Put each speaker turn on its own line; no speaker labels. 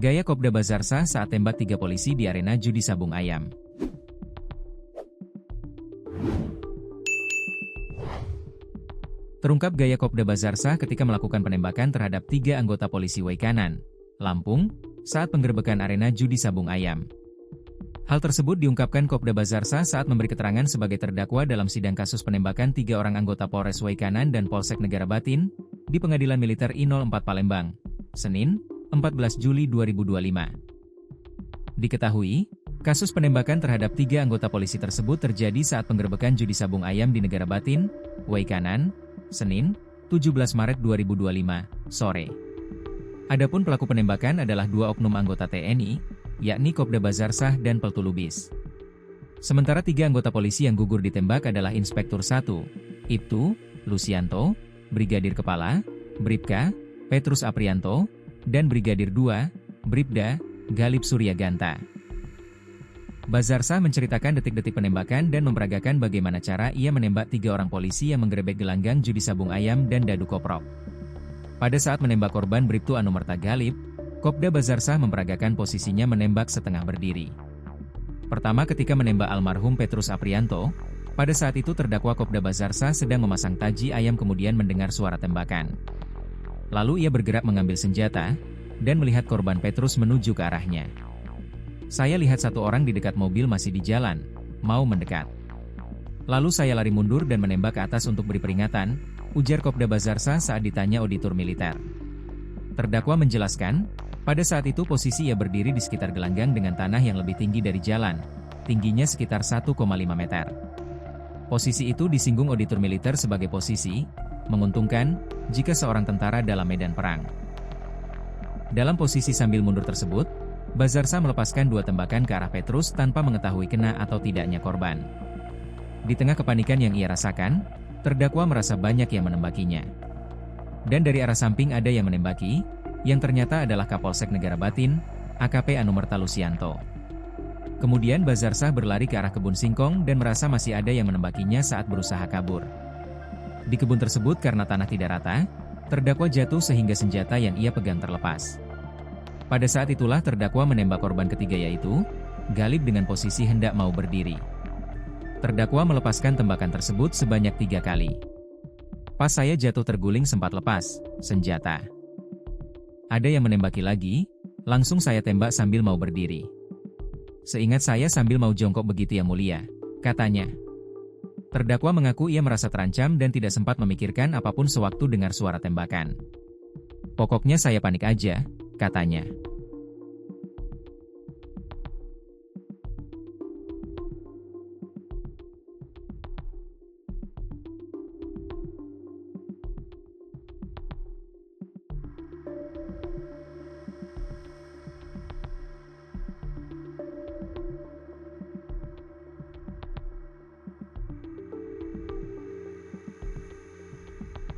Gaya Kopda Bazarsah saat tembak 3 polisi di arena judi sabung ayam. Terungkap gaya Kopda Bazarsah ketika melakukan penembakan terhadap 3 anggota polisi Waikanan, Lampung, saat penggerebekan arena judi sabung ayam. Hal tersebut diungkapkan Kopda Bazarsah saat memberi keterangan sebagai terdakwa dalam sidang kasus penembakan 3 orang anggota Polres Waikanan dan Polsek Negara Batin di Pengadilan Militer I04 Palembang, Senin, 14 Juli 2025. Diketahui, kasus penembakan terhadap 3 anggota polisi tersebut terjadi saat penggerebekan judi sabung ayam di Negara Batin, Waikanan, Senin, 17 Maret 2025, sore. Adapun pelaku penembakan adalah 2 oknum anggota TNI, yakni Kopda Bazarsah dan Peltu Lubis. Sementara 3 anggota polisi yang gugur ditembak adalah Inspektur 1, Ibtu, Lucianto, Brigadir Kepala, Bribka, Petrus Aprianto, dan Brigadir 2, Bribda, Galib Suryaganta. Bazarsah menceritakan detik-detik penembakan dan memperagakan bagaimana cara ia menembak 3 orang polisi yang menggerebek gelanggang judi sabung ayam dan dadu koprok. Pada saat menembak korban Bribtu Anumerta Galib, Kopda Bazarsah memperagakan posisinya menembak setengah berdiri. Pertama ketika menembak almarhum Petrus Aprianto, pada saat itu terdakwa Kopda Bazarsah sedang memasang taji ayam kemudian mendengar suara tembakan. Lalu ia bergerak mengambil senjata, dan melihat korban Petrus menuju ke arahnya. Saya lihat 1 orang di dekat mobil masih di jalan, mau mendekat. Lalu saya lari mundur dan menembak ke atas untuk beri peringatan, ujar Kopda Bazarsah saat ditanya auditor militer. Terdakwa menjelaskan, pada saat itu posisi ia berdiri di sekitar gelanggang dengan tanah yang lebih tinggi dari jalan, tingginya sekitar 1,5 meter. Posisi itu disinggung auditor militer sebagai posisi menguntungkan jika seorang tentara dalam medan perang. Dalam posisi sambil mundur tersebut, Bazarsah melepaskan 2 tembakan ke arah Petrus tanpa mengetahui kena atau tidaknya korban. Di tengah kepanikan yang ia rasakan, terdakwa merasa banyak yang menembakinya. Dan dari arah samping ada yang menembaki, yang ternyata adalah Kapolsek Negara Batin, AKP Anumerta Lucianto. Kemudian Bazarsah berlari ke arah kebun singkong dan merasa masih ada yang menembakinya saat berusaha kabur. Di kebun tersebut karena tanah tidak rata, terdakwa jatuh sehingga senjata yang ia pegang terlepas. Pada saat itulah terdakwa menembak korban ketiga yaitu Galib dengan posisi hendak mau berdiri. Terdakwa melepaskan tembakan tersebut sebanyak 3 kali. Pas saya jatuh terguling sempat lepas senjata. Ada yang menembaki lagi, langsung saya tembak sambil mau berdiri. Seingat saya sambil mau jongkok begitu yang mulia, katanya. Terdakwa mengaku ia merasa terancam dan tidak sempat memikirkan apapun sewaktu dengar suara tembakan. Pokoknya saya panik aja, katanya.